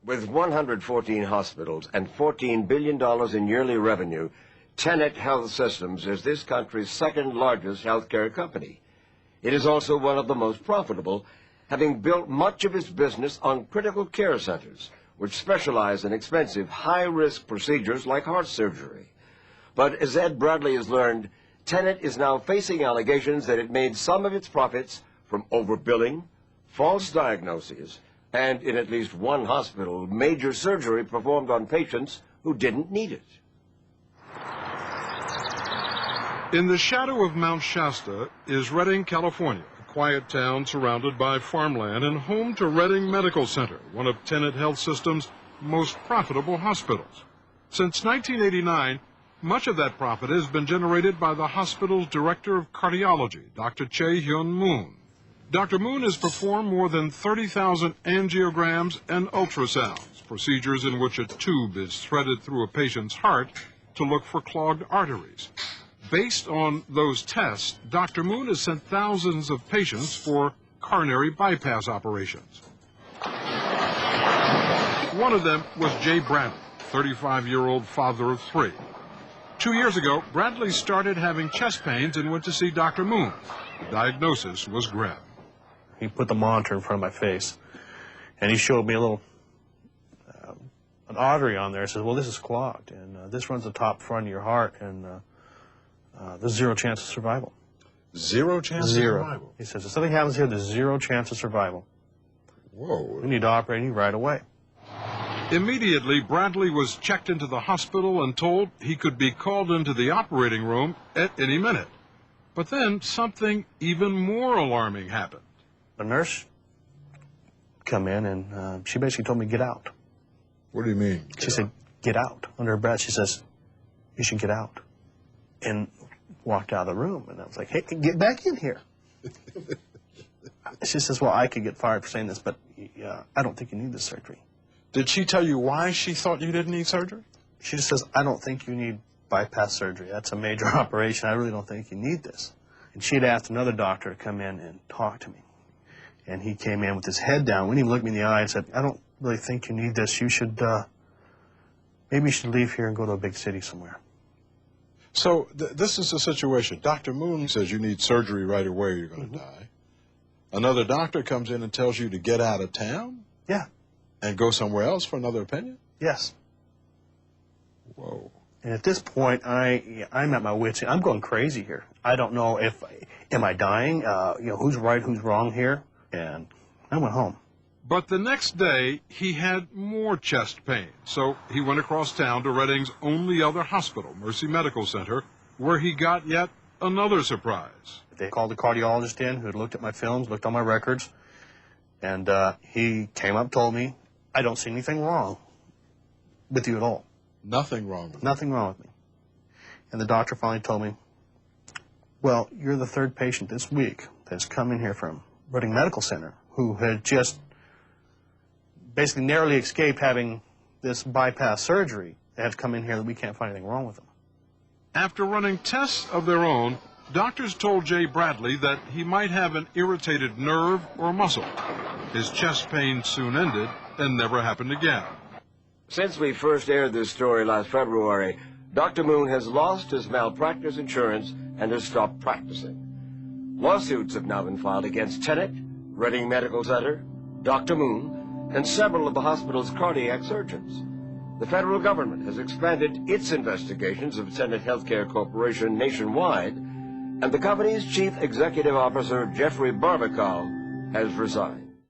With 114 hospitals and $14 billion in yearly revenue, Tenet Health Systems is this country's second largest healthcare company. It is also one of the most profitable, having built much of its business on critical care centers, which specialize in expensive, high-risk procedures like heart surgery. But as Ed Bradley has learned, Tenet is now facing allegations that it made some of its profits from overbilling, false diagnoses, and in at least one hospital, major surgery performed on patients who didn't need it. In the shadow of Mount Shasta is Redding, California, a quiet town surrounded by farmland and home to Redding Medical Center, one of Tenet Health System's most profitable hospitals. Since 1989, much of that profit has been generated by the hospital's director of cardiology, Dr. Chae-Hyun Moon. Dr. Moon has performed more than 30,000 angiograms and ultrasounds, procedures in which a tube is threaded through a patient's heart to look for clogged arteries. Based on those tests, Dr. Moon has sent thousands of patients for coronary bypass operations. One of them was Jay Bradley, 35-year-old father of 3. 2 years ago, Bradley started having chest pains and went to see Dr. Moon. The diagnosis was grim. He put the monitor in front of my face, and he showed me a little, an artery on there. He says, well, this is clogged, and this runs the top front of your heart, and there's 0 chance of survival. 0 chance of survival? He says, if something happens here, there's 0 chance of survival. Whoa. We need to operate you right away. Immediately, Bradley was checked into the hospital and told he could be called into the operating room at any minute. But then something even more alarming happened. A nurse come in, and she basically told me, get out. What do you mean? She said, get out. Under her breath, she says, you should get out. And walked out of the room, and I was like, hey, get back in here. She says, well, I could get fired for saying this, but I don't think you need this surgery. Did she tell you why she thought you didn't need surgery? She just says, I don't think you need bypass surgery. That's a major operation. I really don't think you need this. And she had asked another doctor to come in and talk to me. And he came in with his head down, wouldn't even look me in the eye, and said, I don't really think you need this. You should, maybe you should leave here and go to a big city somewhere. So this is the situation. Dr. Moon says you need surgery right away, you're going to die. Another doctor comes in and tells you to get out of town? Yeah. And go somewhere else for another opinion? Yes. Whoa. And at this point, I'm at my wits' end. I'm going crazy here. I don't know if, am I dying? Who's right, who's wrong here? And I went home. But the next day, he had more chest pain, so he went across town to Redding's only other hospital, Mercy Medical Center, where he got yet another surprise. They called the cardiologist in who had looked at my films, looked on my records, and he came up, told me, I don't see anything wrong with you at all. Nothing wrong with Nothing wrong with me. And the doctor finally told me, well, you're the 3rd patient this week that's come in here from Redding Medical Center who had just basically narrowly escaped having this bypass surgery. They have come in here that we can't find anything wrong with them. After running tests of their own, doctors told Jay Bradley that he might have an irritated nerve or muscle. His chest pain soon ended and never happened again. Since we first aired this story last February, Dr. Moon has lost his malpractice insurance and has stopped practicing. Lawsuits have now been filed against Tenet, Redding Medical Center, Dr. Moon, and several of the hospital's cardiac surgeons. The federal government has expanded its investigations of Tenet Healthcare Corporation nationwide, and the company's chief executive officer, Jeffrey Barbacol, has resigned.